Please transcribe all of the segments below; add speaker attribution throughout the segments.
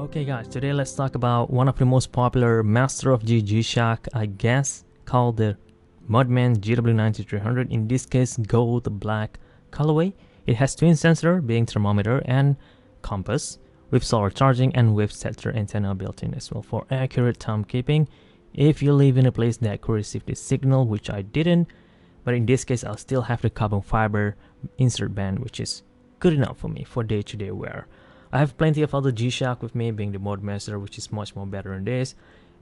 Speaker 1: Okay guys, today let's talk about one of the most popular Master of G-Shock, I guess, called the MUDMAN GW-9300, in this case gold black colorway. It has twin sensor being thermometer and compass with solar charging and with sensor antenna built in as well for accurate timekeeping if you live in a place that could receive the signal, which I didn't, but in this case I'll still have the carbon fiber insert band, which is good enough for me for day-to-day wear. I have plenty of other G-Shock with me, being the Mode Master, which is much more better than this.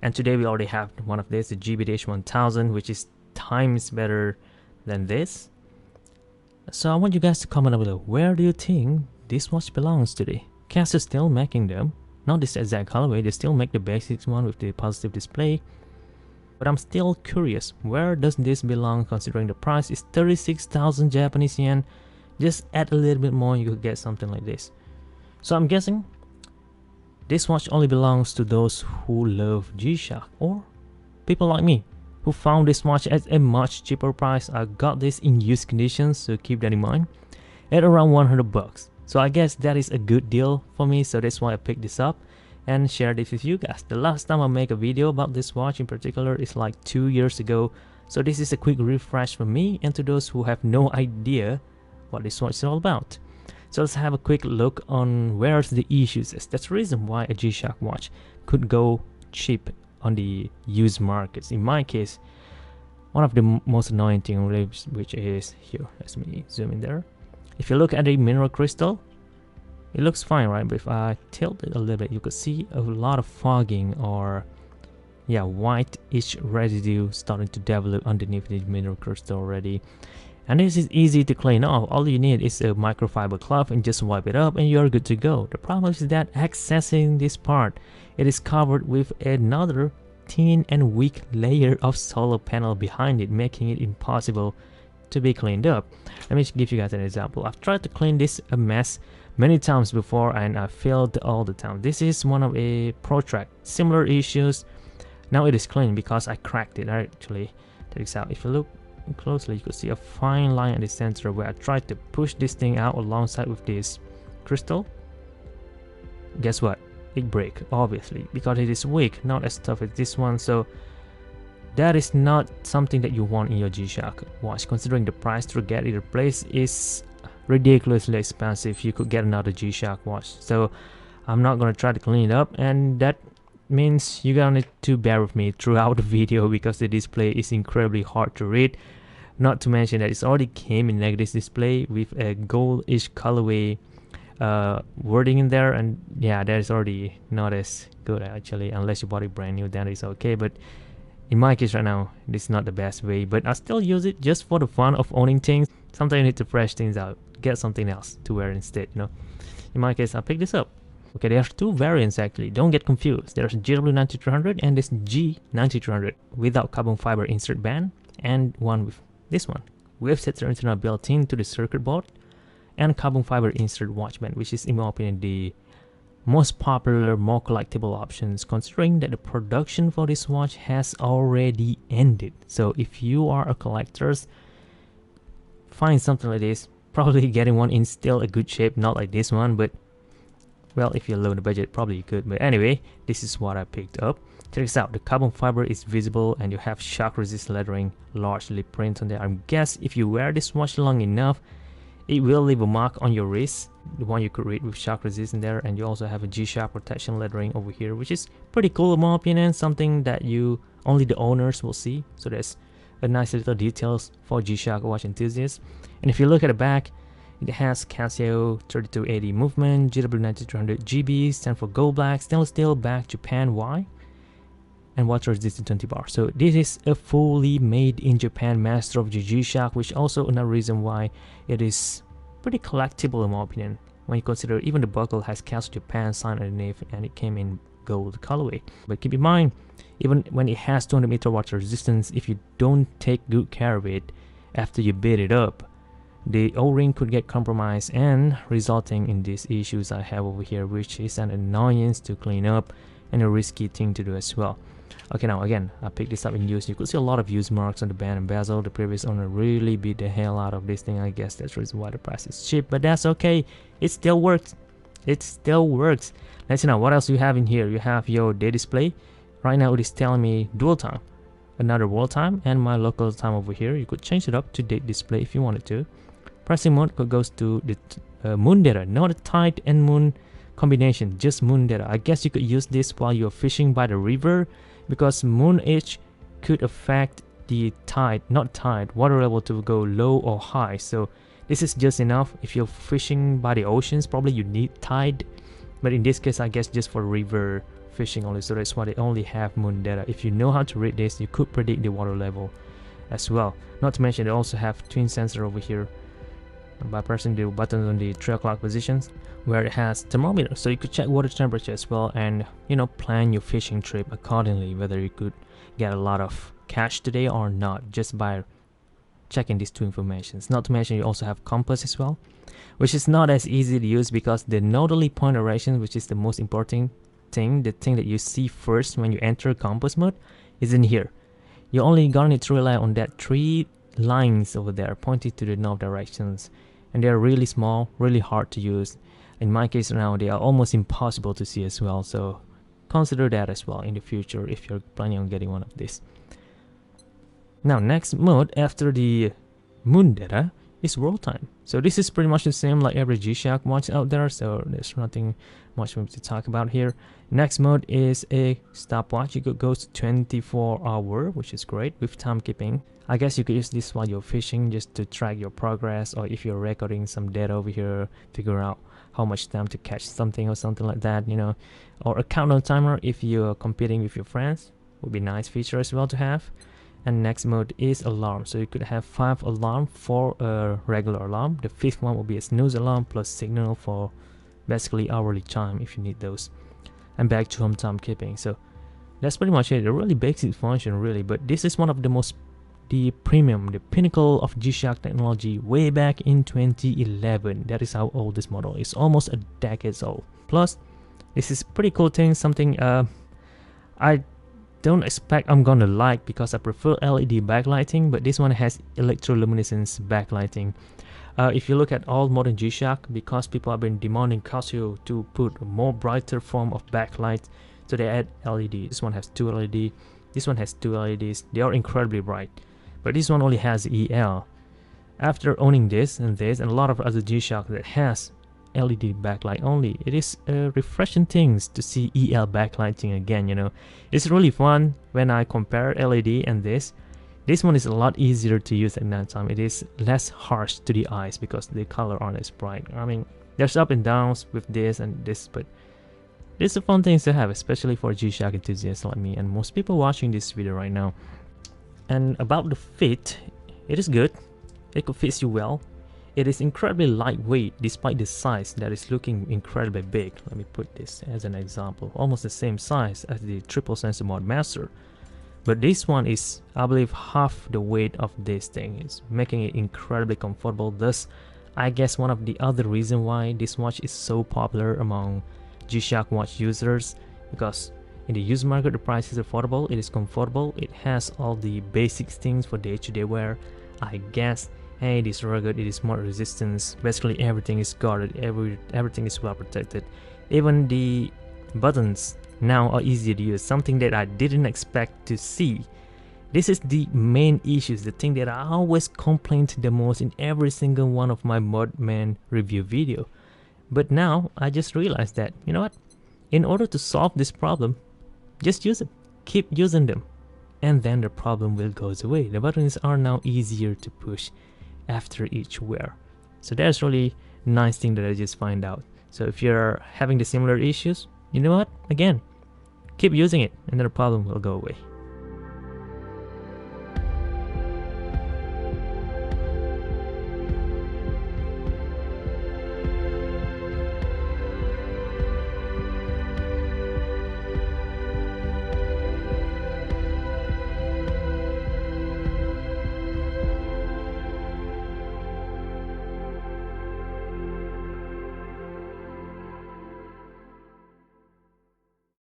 Speaker 1: And today we already have one of this, the GW-9300, which is times better than this. So I want you guys to comment below, where do you think this watch belongs today? Casio is still making them, not this exact colorway, they still make the basics one with the positive display. But I'm still curious, where does this belong considering the price is 36,000 Japanese yen? Just add a little bit more, you could get something like this. So I'm guessing this watch only belongs to those who love G-Shock or people like me who found this watch at a much cheaper price. I got this in used conditions, so keep that in mind, at around 100 bucks. So I guess that is a good deal for me, so that's why I picked this up and share this with you guys. The last time I make a video about this watch in particular is like 2 years ago, so this is a quick refresh for me and to those who have no idea what this watch is all about. So let's have a quick look on where the issues is. That's the reason why a G-Shock watch could go cheap on the used markets. In my case, one of the most annoying things, which is here, let me zoom in there. If you look at the mineral crystal, it looks fine, right? But if I tilt it a little bit, you could see a lot of fogging or whitish residue starting to develop underneath the mineral crystal already. And this is easy to clean off. All you need is a microfiber cloth and just wipe it up and you're good to go. The problem is that accessing this part, it is covered with another thin and weak layer of solar panel behind it, making it impossible to be cleaned up. Let me give you guys an example. I've tried to clean this a mess many times before and I failed all the time. This is one of a protract, similar issues. Now it is clean because I cracked it. I actually take this out. If you look closely, you could see a fine line at the center where I tried to push this thing out alongside with this crystal. Guess what? It break, obviously, because it is weak, not as tough as this one. So that is not something that you want in your G-Shock watch, considering the price to get it replaced is ridiculously expensive. You could get another G-Shock watch. So I'm not gonna try to clean it up, and that means you're gonna need to bear with me throughout the video because the display is incredibly hard to read. Not to mention that it's already came in like this display with a goldish colorway wording in there, and yeah, that is already not as good actually, unless you bought it brand new, then it's okay. But in my case right now, this is not the best way, but I still use it just for the fun of owning things. Sometimes you need to fresh things out, get something else to wear instead, you know. In my case, I picked this up. Okay, there's two variants actually, don't get confused. There's GW-9300 and this G-9300 without carbon fiber insert band, and one with this one with sensor antenna built into the circuit board and carbon fiber insert watch band, which is in my opinion the most popular, more collectible options, considering that the production for this watch has already ended. So if you are a collector, find something like this. Probably getting one in still a good shape, not like this one, but well, if you're low in the budget, probably you could. But anyway, this is what I picked up. Check this out. The carbon fiber is visible and you have shock resist lettering, large lip print on there. I guess if you wear this watch long enough, it will leave a mark on your wrist, the one you could read with shock resist in there. And you also have a G-Shock protection lettering over here, which is pretty cool in my opinion, something that only the owners will see. So there's a nice little details for G-Shock watch enthusiasts. And if you look at the back, it has Casio 3280 movement, GW-9300 GB, stand for gold black, stainless steel, back Japan Y, and water resistant 20 bar. So this is a fully made in Japan Master of G-Shock, which also another reason why it is pretty collectible in my opinion. When you consider even the buckle has Casio Japan sign underneath and it came in gold colorway. But keep in mind, even when it has 200 meter water resistance, if you don't take good care of it after you beat it up, the O-ring could get compromised and resulting in these issues I have over here, which is an annoyance to clean up and a risky thing to do as well. Okay, now again, I picked this up in use. You could see a lot of use marks on the band and bezel. The previous owner really beat the hell out of this thing. I guess that's the reason why the price is cheap, but that's okay. It still works. it still works. Let's see now what else you have in here. You have your day display. Right now it is telling me dual time, another world time, and my local time over here. You could change it up to date display if you wanted to. Pressing mode goes to the moon data, not a tide and moon combination, just moon data. I guess you could use this while you're fishing by the river, because moon age could affect the tide, not tide, water level to go low or high. So this is just enough. If you're fishing by the oceans, probably you need tide, but in this case I guess just for river fishing only, so that's why they only have moon data. If you know how to read this, you could predict the water level as well. Not to mention they also have twin sensor over here by pressing the buttons on the 3 o'clock positions, where it has thermometer, so you could check water temperature as well, and you know, plan your fishing trip accordingly, whether you could get a lot of catch today or not, just by checking these two informations. Not to mention you also have compass as well, which is not as easy to use because the northerly point direction, which is the most important thing, the thing that you see first when you enter compass mode, is in here. You're only gonna need to rely on that 3 lines over there pointing to the north directions, and they're really small, really hard to use. In my case now, they are almost impossible to see as well, so consider that as well in the future if you're planning on getting one of these. Now next mode after the moon data is world time. So this is pretty much the same like every G-Shock watch out there, so there's nothing much for me to talk about here. Next mode is a stopwatch. You could go to 24-hour, which is great with timekeeping. I guess you could use this while you're fishing just to track your progress, or if you're recording some data over here, figure out how much time to catch something or something like that, you know. Or a countdown timer if you're competing with your friends, would be a nice feature as well to have. And next mode is alarm, so you could have 5 alarm for a regular alarm. The 5th one will be a snooze alarm plus signal for basically hourly time if you need those. And back to home timekeeping. So that's pretty much it. A really basic function really, but this is one of the premium, the pinnacle of G-Shock technology way back in 2011. That is how old this model is, almost a decade old. Plus this is pretty cool thing, something I don't expect I'm gonna like because I prefer LED backlighting, but this one has electroluminescence backlighting. If you look at all modern G-Shock, because people have been demanding Casio to put a more brighter form of backlight, so they add LED. This one has 2 LED, this one has 2 LEDs. They are incredibly bright, but this one only has EL. After owning this and a lot of other G-Shock that has LED backlight only, it is refreshing things to see EL backlighting again, you know. It's really fun when I compare LED and this. This one is a lot easier to use at night time. It is less harsh to the eyes because the color aren't as bright. I mean, there's up and downs with this and this, but this is a fun thing to have, especially for G-Shock enthusiasts like me and most people watching this video right now. And about the fit, it is good. It could fit you well. It is incredibly lightweight despite the size that is looking incredibly big. Let me put this as an example. Almost the same size as the triple sensor mod master. But this one is, I believe, half the weight of this thing. It's making it incredibly comfortable. Thus, I guess one of the other reasons why this watch is so popular among G-Shock watch users, because in the used market the price is affordable, it is comfortable, it has all the basic things for day-to-day wear. I guess, hey, it is rugged, it is more resistance, basically everything is guarded, everything is well protected. Even the buttons now are easy to use, something that I didn't expect to see. This is the main issues, the thing that I always complained the most in every single one of my MUDMAN review video. But now I just realized that, you know what, in order to solve this problem, just use it, keep using them, and then the problem will go away. The buttons are now easier to push after each wear. So that's really nice thing that I just find out. So if you're having the similar issues, you know what, again, keep using it and then the problem will go away.